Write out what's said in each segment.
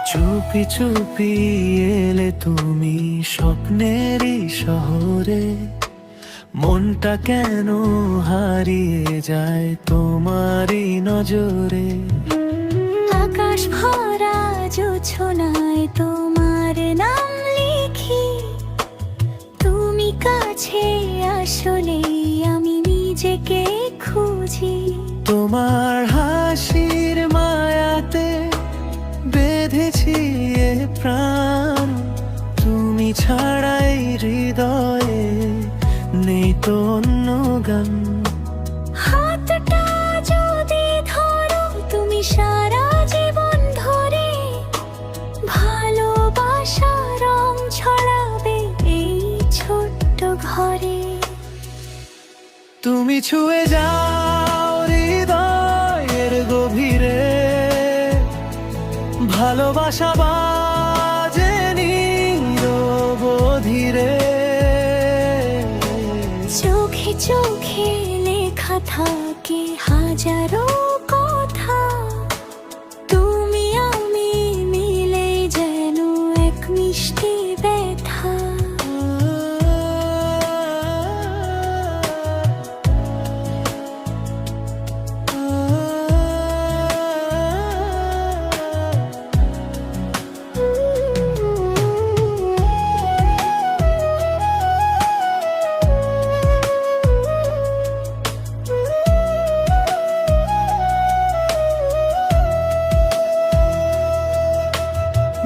চুপি চুপি এলে তুমি স্বপ্নেরই শহরে, মনটা কেন হারিয়ে যায় তোমারই নজরে। আকাশ ভরা জোছনায় তোমার নাম লিখি, তুমি কাছে আসলে আমি নিজেকে খুঁজি। তোমার হাসির মায়াতে বেঁধেছি এ প্রাণ, তুমি ছাড়াই হৃদয়ে নেই তো অন্য গান। হাতটা যদি ধরো তুমি সারা জীবন ধরে, ভালোবাসা রং ছড়াবে এই ছোট্ট ঘরে। তুমি ছুঁয়ে যাও হৃদয়ের গভীরে, ভালোবাসা বাজে নিরবধিরে। চোখে চোখে লেখা থাকে হাজারো কথা, তুমি আমি মিলে যেন এক মিষ্টি ব্যথা।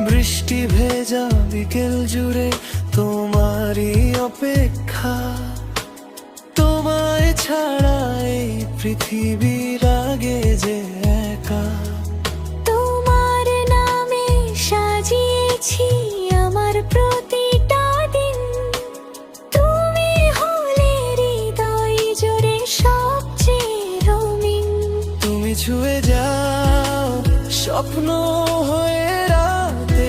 বৃষ্টি ভেজা বিকেল জুড়ে তোমারই অপেক্ষা, তোমায় ছাড়া এই পৃথিবী লাগে যে একা। তোমার নামে সাজিয়েছি আমার প্রতিটা দিন, তুমি হলে হৃদয় জুড়ে সবচেয়ে রঙিন। তুমি ছুঁয়ে যাও স্বপ্ন হয়ে রাতে,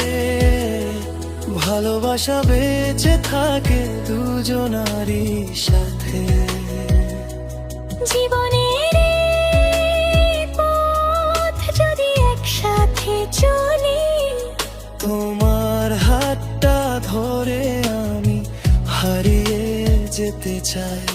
ভালোবাসা বেঁচে থাকে দুজনারই সাথে। জীবনের এই পথ যদি একসাথে চলি, তোমার হাতটা ধরে আমি হারিয়ে যেতে চাই।